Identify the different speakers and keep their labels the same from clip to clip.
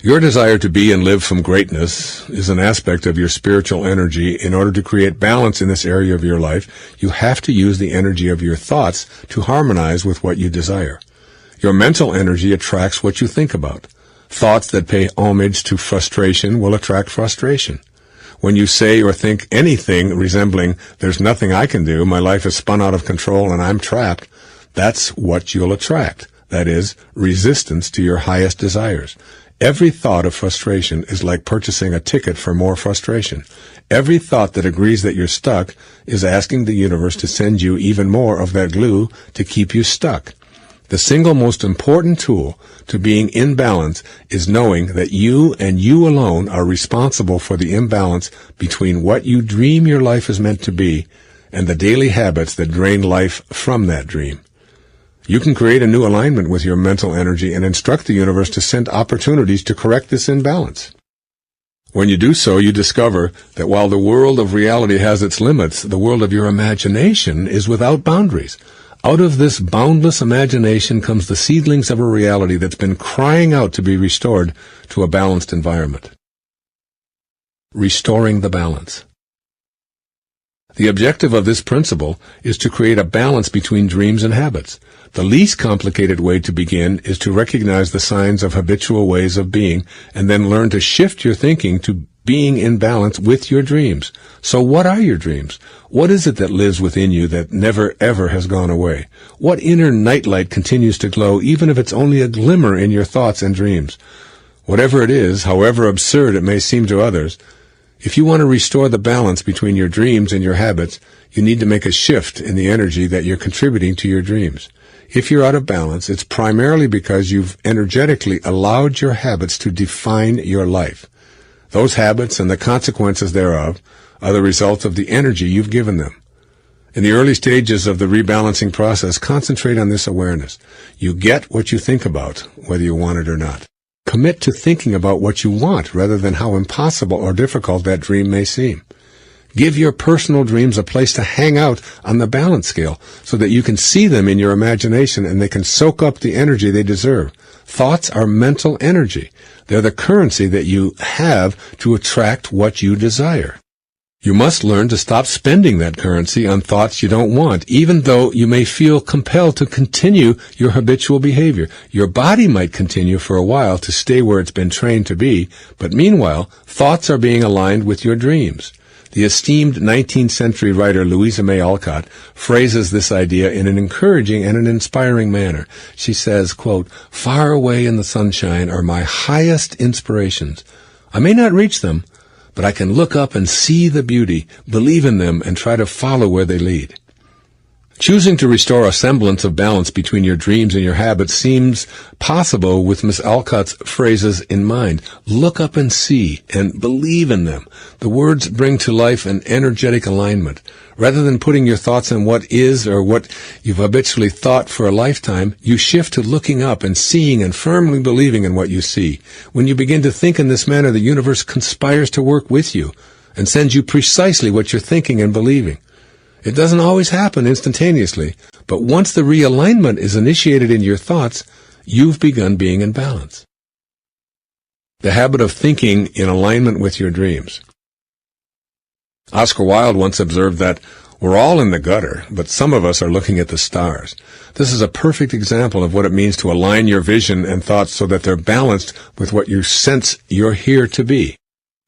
Speaker 1: Your desire to be and live from greatness is an aspect of your spiritual energy. In order to create balance in this area of your life, you have to use the energy of your thoughts to harmonize with what you desire. Your mental energy attracts what you think about. Thoughts that pay homage to frustration will attract frustration. When you say or think anything resembling, "There's nothing I can do, my life is spun out of control and I'm trapped," that's what you'll attract. That is, resistance to your highest desires. Every thought of frustration is like purchasing a ticket for more frustration. Every thought that agrees that you're stuck is asking the universe to send you even more of that glue to keep you stuck. The single most important tool to being in balance is knowing that you and you alone are responsible for the imbalance between what you dream your life is meant to be and the daily habits that drain life from that dream. You can create a new alignment with your mental energy and instruct the universe to send opportunities to correct this imbalance. When you do so, you discover that while the world of reality has its limits, the world of your imagination is without boundaries. Out of this boundless imagination comes the seedlings of a reality that's been crying out to be restored to a balanced environment. Restoring the balance. The objective of this principle is to create a balance between dreams and habits. The least complicated way to begin is to recognize the signs of habitual ways of being and then learn to shift your thinking to being in balance with your dreams. So what are your dreams? What is it that lives within you that never ever has gone away? What inner nightlight continues to glow even if it's only a glimmer in your thoughts and dreams? Whatever it is, however absurd it may seem to others, if you want to restore the balance between your dreams and your habits, you need to make a shift in the energy that you're contributing to your dreams. If you're out of balance, it's primarily because you've energetically allowed your habits to define your life. Those habits and the consequences thereof are the result of the energy you've given them. In the early stages of the rebalancing process, concentrate on this awareness. You get what you think about, whether you want it or not. Commit to thinking about what you want rather than how impossible or difficult that dream may seem. Give your personal dreams a place to hang out on the balance scale so that you can see them in your imagination and they can soak up the energy they deserve. Thoughts are mental energy. They're the currency that you have to attract what you desire. You must learn to stop spending that currency on thoughts you don't want, even though you may feel compelled to continue your habitual behavior. Your body might continue for a while to stay where it's been trained to be, but meanwhile, thoughts are being aligned with your dreams. The esteemed 19th century writer Louisa May Alcott phrases this idea in an encouraging and an inspiring manner. She says, quote, "Far away in the sunshine are my highest inspirations. I may not reach them, but I can look up and see the beauty, believe in them, and try to follow where they lead." Choosing to restore a semblance of balance between your dreams and your habits seems possible with Miss Alcott's phrases in mind. Look up and see, and believe in them. The words bring to life an energetic alignment. Rather than putting your thoughts on what is or what you've habitually thought for a lifetime, you shift to looking up and seeing and firmly believing in what you see. When you begin to think in this manner, the universe conspires to work with you and sends you precisely what you're thinking and believing. It doesn't always happen instantaneously, but once the realignment is initiated in your thoughts, you've begun being in balance. The habit of thinking in alignment with your dreams. Oscar Wilde once observed that we're all in the gutter, but some of us are looking at the stars. This is a perfect example of what it means to align your vision and thoughts so that they're balanced with what you sense you're here to be.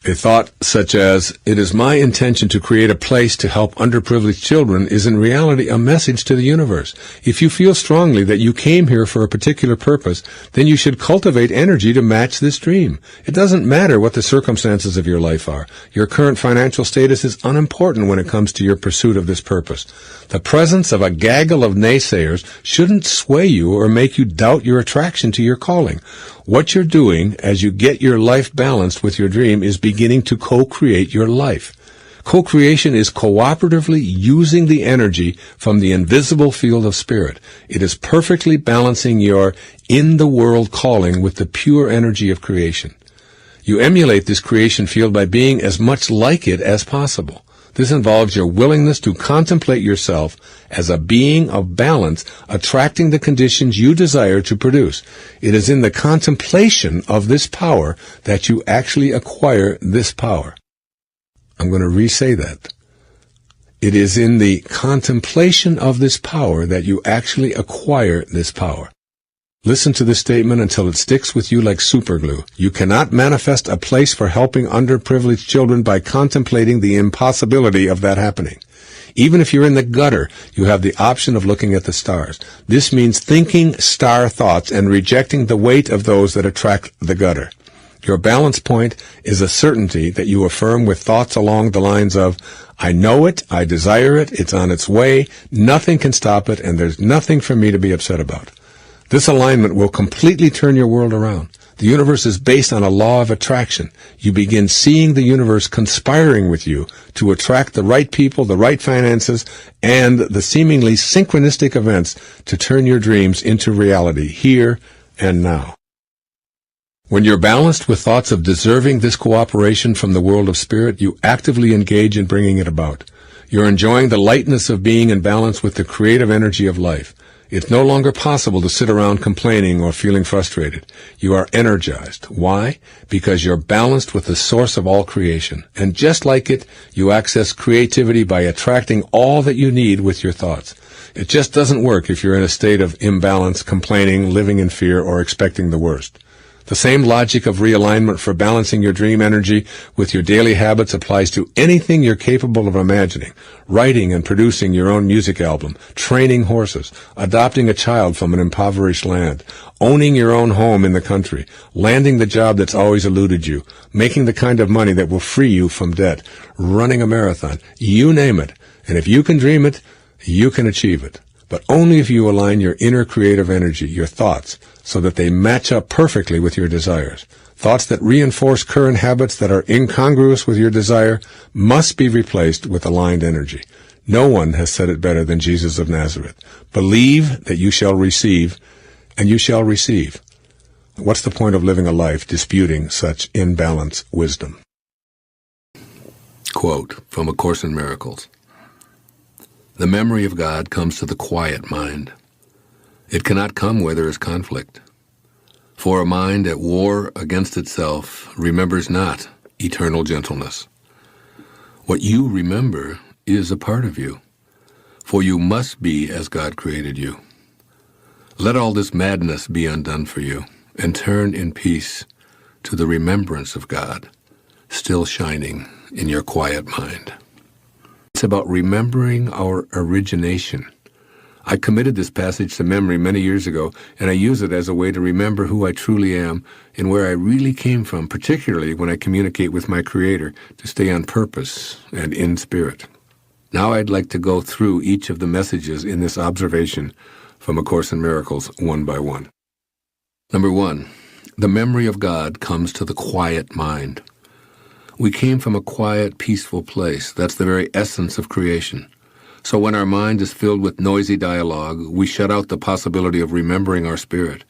Speaker 1: A thought such as, "It is my intention to create a place to help underprivileged children," is in reality a message to the universe. If you feel strongly that you came here for a particular purpose, then you should cultivate energy to match this dream. It doesn't matter what the circumstances of your life are. Your current financial status is unimportant when it comes to your pursuit of this purpose. The presence of a gaggle of naysayers shouldn't sway you or make you doubt your attraction to your calling. What you're doing as you get your life balanced with your dream is beginning to co-create your life. Co-creation is cooperatively using the energy from the invisible field of spirit. It is perfectly balancing your in-the-world calling with the pure energy of creation. You emulate this creation field by being as much like it as possible. This involves your willingness to contemplate yourself as a being of balance, attracting the conditions you desire to produce. It is in the contemplation of this power that you actually acquire this power. I'm going to re-say that. It is in the contemplation of this power that you actually acquire this power. Listen to this statement until it sticks with you like superglue. You cannot manifest a place for helping underprivileged children by contemplating the impossibility of that happening. Even if you're in the gutter, you have the option of looking at the stars. This means thinking star thoughts and rejecting the weight of those that attract the gutter. Your balance point is a certainty that you affirm with thoughts along the lines of, I know it, I desire it, it's on its way, nothing can stop it, and there's nothing for me to be upset about. This alignment will completely turn your world around. The universe is based on a law of attraction. You begin seeing the universe conspiring with you to attract the right people, the right finances, and the seemingly synchronistic events to turn your dreams into reality here and now. When you're balanced with thoughts of deserving this cooperation from the world of spirit, you actively engage in bringing it about. You're enjoying the lightness of being in balance with the creative energy of life. It's no longer possible to sit around complaining or feeling frustrated. You are energized. Why? Because you're balanced with the source of all creation. And just like it, you access creativity by attracting all that you need with your thoughts. It just doesn't work if you're in a state of imbalance, complaining, living in fear, or expecting the worst. The same logic of realignment for balancing your dream energy with your daily habits applies to anything you're capable of imagining. Writing and producing your own music album, training horses, adopting a child from an impoverished land, owning your own home in the country, landing the job that's always eluded you, making the kind of money that will free you from debt, running a marathon, you name it. And if you can dream it, you can achieve it. But only if you align your inner creative energy, your thoughts, so that they match up perfectly with your desires. Thoughts that reinforce current habits that are incongruous with your desire must be replaced with aligned energy. No one has said it better than Jesus of Nazareth. Believe that you shall receive, and you shall receive. What's the point of living a life disputing such imbalanced wisdom? Quote from A Course in Miracles. The memory of God comes to the quiet mind. It cannot come where there is conflict. For a mind at war against itself remembers not eternal gentleness. What you remember is a part of you, for you must be as God created you. Let all this madness be undone for you, and turn in peace to the remembrance of God, still shining in your quiet mind. It's about remembering our origination. I committed this passage to memory many years ago, and I use it as a way to remember who I truly am and where I really came from, particularly when I communicate with my Creator, to stay on purpose and in spirit. Now I'd like to go through each of the messages in this observation from A Course in Miracles one by one. Number 1, the memory of God comes to the quiet mind. We came from a quiet, peaceful place. That's the very essence of creation. So when our mind is filled with noisy dialogue, we shut out the possibility of remembering our spirit.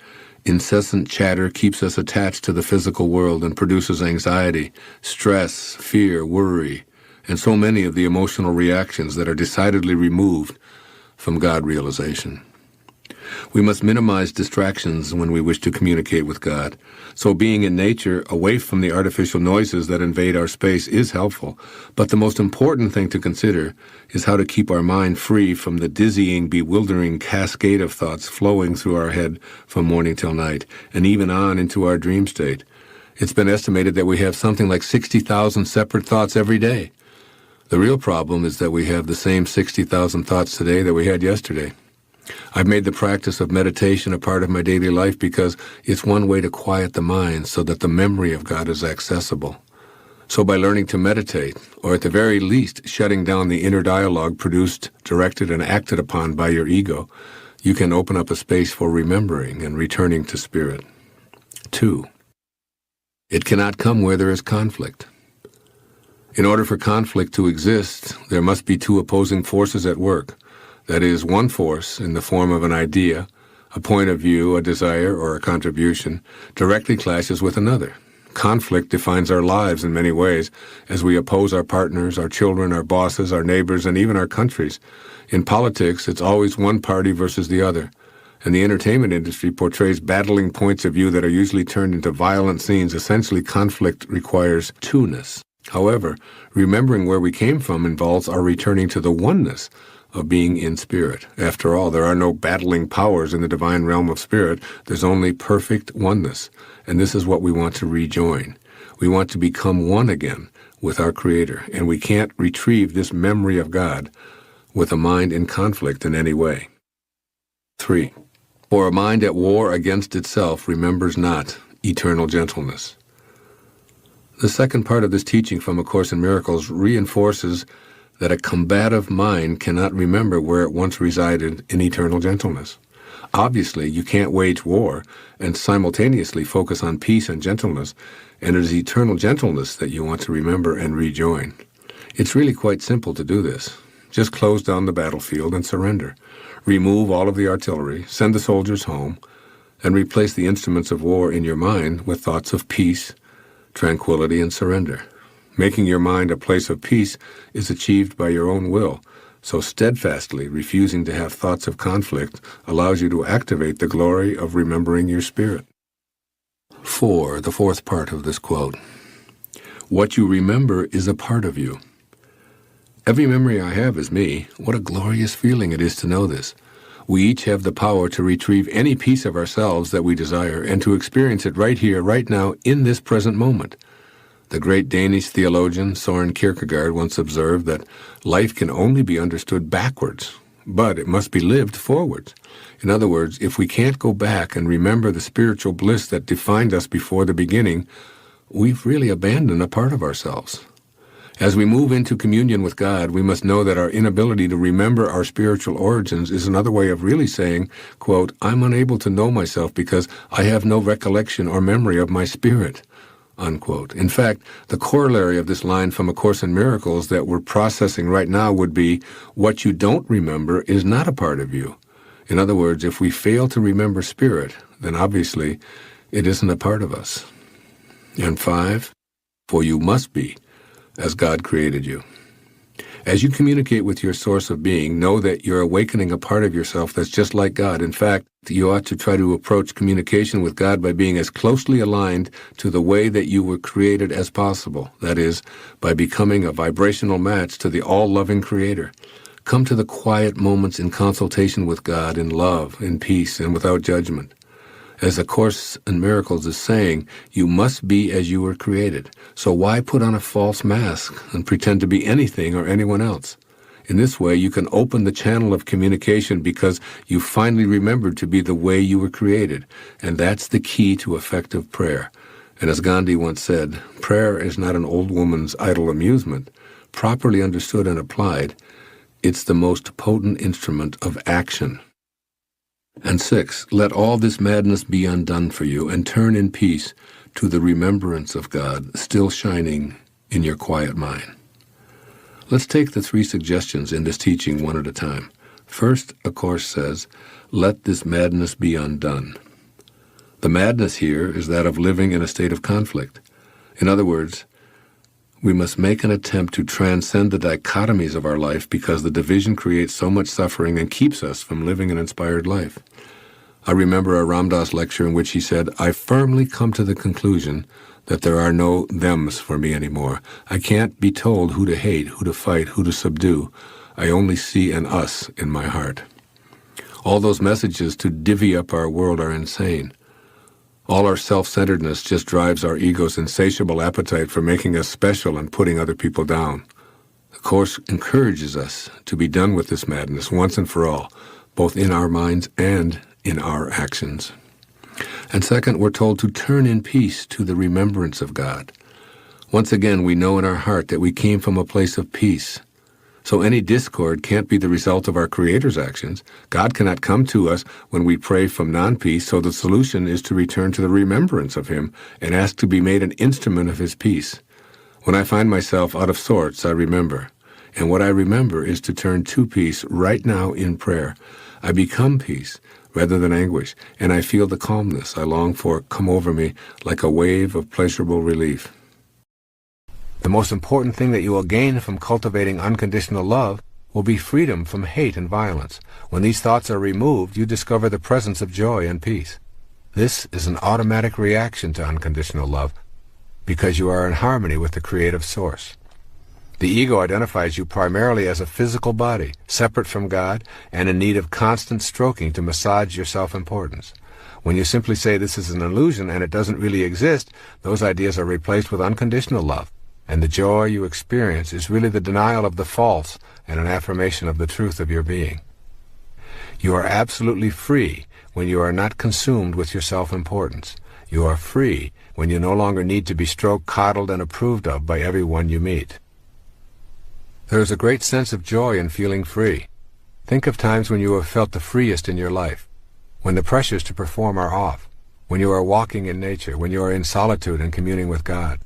Speaker 1: Incessant chatter keeps us attached to the physical world and produces anxiety, stress, fear, worry, and so many of the emotional reactions that are decidedly removed from God realization. We must minimize distractions when we wish to communicate with God. So being in nature, away from the artificial noises that invade our space, is helpful. But the most important thing to consider is how to keep our mind free from the dizzying, bewildering cascade of thoughts flowing through our head from morning till night, and even on into our dream state. It's been estimated that we have something like 60,000 separate thoughts every day. The real problem is that we have the same 60,000 thoughts today that we had yesterday. I've made the practice of meditation a part of my daily life because it's one way to quiet the mind so that the memory of God is accessible. So by learning to meditate, or at the very least shutting down the inner dialogue produced, directed, and acted upon by your ego, you can open up a space for remembering and returning to spirit. 2, it cannot come where there is conflict. In order for conflict to exist, there must be two opposing forces at work. That is, one force, in the form of an idea, a point of view, a desire, or a contribution, directly clashes with another. Conflict defines our lives in many ways as we oppose our partners, our children, our bosses, our neighbors, and even our countries. In politics, it's always one party versus the other. And the entertainment industry portrays battling points of view that are usually turned into violent scenes. Essentially, conflict requires two-ness. However, remembering where we came from involves our returning to the oneness of being in spirit. After all, there are no battling powers in the divine realm of spirit. There's only perfect oneness. And this is what we want to rejoin. We want to become one again with our Creator. And we can't retrieve this memory of God with a mind in conflict in any way. 3. For a mind at war against itself remembers not eternal gentleness. The second part of this teaching from A Course in Miracles reinforces that a combative mind cannot remember where it once resided in eternal gentleness. Obviously, you can't wage war and simultaneously focus on peace and gentleness, and it is eternal gentleness that you want to remember and rejoin. It's really quite simple to do this. Just close down the battlefield and surrender. Remove all of the artillery, send the soldiers home, and replace the instruments of war in your mind with thoughts of peace, tranquility, and surrender. Making your mind a place of peace is achieved by your own will, so steadfastly refusing to have thoughts of conflict allows you to activate the glory of remembering your spirit. 4. The fourth part of this quote. What you remember is a part of you. Every memory I have is me. What a glorious feeling it is to know this. We each have the power to retrieve any piece of ourselves that we desire and to experience it right here, right now, in this present moment. The great Danish theologian Søren Kierkegaard once observed that life can only be understood backwards, but it must be lived forwards. In other words, if we can't go back and remember the spiritual bliss that defined us before the beginning, we've really abandoned a part of ourselves. As we move into communion with God, we must know that our inability to remember our spiritual origins is another way of really saying, quote, I'm unable to know myself because I have no recollection or memory of my spirit, unquote. In fact, the corollary of this line from A Course in Miracles that we're processing right now would be, what you don't remember is not a part of you. In other words, if we fail to remember spirit, then obviously it isn't a part of us. And 5, for you must be as God created you. As you communicate with your source of being, know that you're awakening a part of yourself that's just like God. In fact, you ought to try to approach communication with God by being as closely aligned to the way that you were created as possible. That is, by becoming a vibrational match to the all-loving Creator. Come to the quiet moments in consultation with God in love, in peace, and without judgment. As A Course in Miracles is saying, you must be as you were created. So why put on a false mask and pretend to be anything or anyone else? In this way, you can open the channel of communication because you finally remembered to be the way you were created. And that's the key to effective prayer. And as Gandhi once said, prayer is not an old woman's idle amusement. Properly understood and applied, it's the most potent instrument of action. And 6, let all this madness be undone for you, and turn in peace to the remembrance of God still shining in your quiet mind. Let's take the 3 suggestions in this teaching one at a time. First, A Course says, let this madness be undone. The madness here is that of living in a state of conflict. In other words, we must make an attempt to transcend the dichotomies of our life because the division creates so much suffering and keeps us from living an inspired life. I remember a Ram Dass lecture in which he said, I firmly come to the conclusion that there are no thems for me anymore. I can't be told who to hate, who to fight, who to subdue. I only see an us in my heart. All those messages to divvy up our world are insane. All our self-centeredness just drives our ego's insatiable appetite for making us special and putting other people down. The Course encourages us to be done with this madness once and for all, both in our minds and in our actions. And second, we're told to turn in peace to the remembrance of God. Once again, we know in our heart that we came from a place of peace. So any discord can't be the result of our Creator's actions. God cannot come to us when we pray from non-peace, so the solution is to return to the remembrance of Him and ask to be made an instrument of His peace. When I find myself out of sorts, I remember. And what I remember is to turn to peace right now in prayer. I become peace, rather than anguish, and I feel the calmness I long for come over me like a wave of pleasurable relief. The most important thing that you will gain from cultivating unconditional love will be freedom from hate and violence. When these thoughts are removed, you discover the presence of joy and peace. This is an automatic reaction to unconditional love because you are in harmony with the creative source. The ego identifies you primarily as a physical body, separate from God, and in need of constant stroking to massage your self-importance. When you simply say this is an illusion and it doesn't really exist, those ideas are replaced with unconditional love, and the joy you experience is really the denial of the false and an affirmation of the truth of your being. You are absolutely free when you are not consumed with your self-importance. You are free when you no longer need to be stroked, coddled, and approved of by everyone you meet. There is a great sense of joy in feeling free. Think of times when you have felt the freest in your life, when the pressures to perform are off, when you are walking in nature, when you are in solitude and communing with God.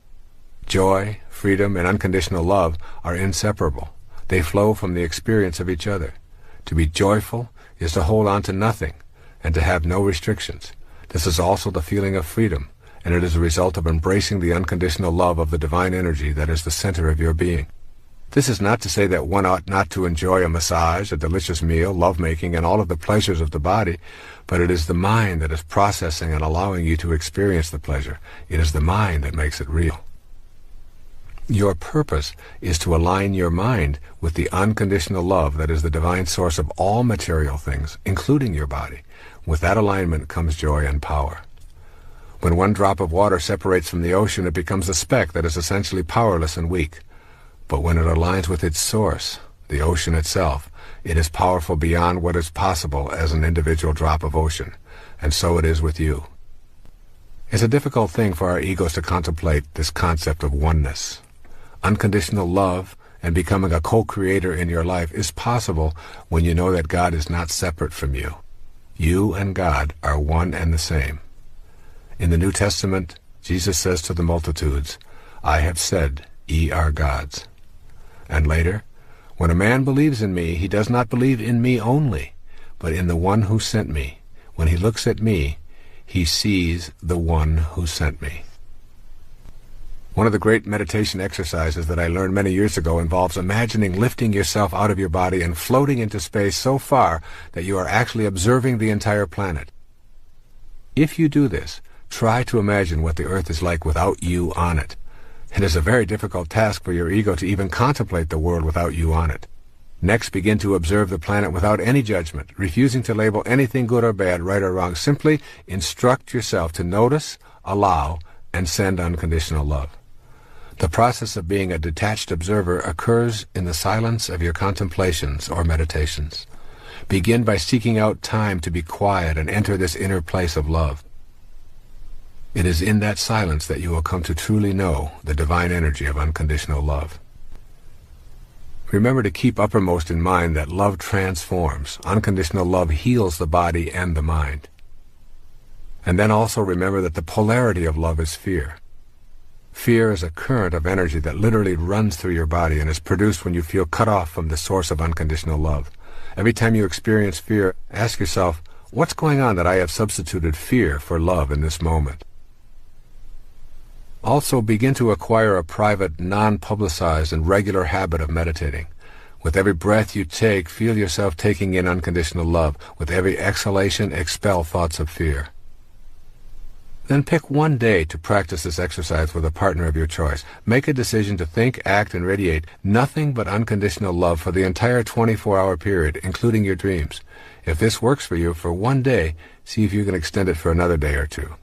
Speaker 1: Joy, freedom, and unconditional love are inseparable. They flow from the experience of each other. To be joyful is to hold on to nothing and to have no restrictions. This is also the feeling of freedom, and it is a result of embracing the unconditional love of the divine energy that is the center of your being. This is not to say that one ought not to enjoy a massage, a delicious meal, lovemaking, and all of the pleasures of the body, but it is the mind that is processing and allowing you to experience the pleasure. It is the mind that makes it real. Your purpose is to align your mind with the unconditional love that is the divine source of all material things, including your body. With that alignment comes joy and power. When one drop of water separates from the ocean, it becomes a speck that is essentially powerless and weak. But when it aligns with its source, the ocean itself, it is powerful beyond what is possible as an individual drop of ocean. And so it is with you. It's a difficult thing for our egos to contemplate this concept of oneness. Unconditional love and becoming a co-creator in your life is possible when you know that God is not separate from you. You and God are one and the same. In the New Testament, Jesus says to the multitudes, "I have said, ye are gods." And later, "When a man believes in me, he does not believe in me only, but in the one who sent me. When he looks at me, he sees the one who sent me." One of the great meditation exercises that I learned many years ago involves imagining lifting yourself out of your body and floating into space so far that you are actually observing the entire planet. If you do this, try to imagine what the Earth is like without you on it. It is a very difficult task for your ego to even contemplate the world without you on it. Next, begin to observe the planet without any judgment, refusing to label anything good or bad, right or wrong. Simply instruct yourself to notice, allow, and send unconditional love. The process of being a detached observer occurs in the silence of your contemplations or meditations. Begin by seeking out time to be quiet and enter this inner place of love. It is in that silence that you will come to truly know the divine energy of unconditional love. Remember to keep uppermost in mind that love transforms. Unconditional love heals the body and the mind. And then also remember that the polarity of love is fear. Fear is a current of energy that literally runs through your body and is produced when you feel cut off from the source of unconditional love. Every time you experience fear, ask yourself, what's going on that I have substituted fear for love in this moment? Also, begin to acquire a private, non-publicized, and regular habit of meditating. With every breath you take, feel yourself taking in unconditional love. With every exhalation, expel thoughts of fear. Then pick one day to practice this exercise with a partner of your choice. Make a decision to think, act, and radiate nothing but unconditional love for the entire 24-hour period, including your dreams. If this works for you for one day, see if you can extend it for another day or two.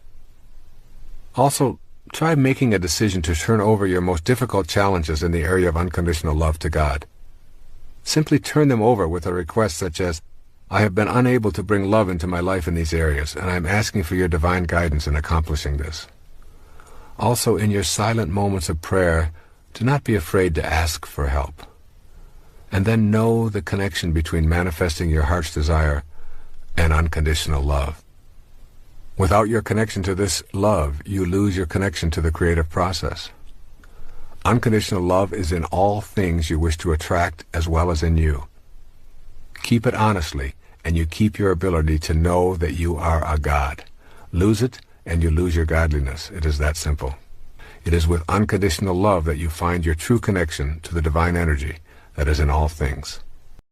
Speaker 1: Also, try making a decision to turn over your most difficult challenges in the area of unconditional love to God. Simply turn them over with a request such as, I have been unable to bring love into my life in these areas, and I am asking for your divine guidance in accomplishing this. Also, in your silent moments of prayer, do not be afraid to ask for help. And then know the connection between manifesting your heart's desire and unconditional love. Without your connection to this love, you lose your connection to the creative process. Unconditional love is in all things you wish to attract as well as in you. Keep it honestly and you keep your ability to know that you are a God. Lose it, and you lose your godliness. It is that simple. It is with unconditional love that you find your true connection to the divine energy that is in all things.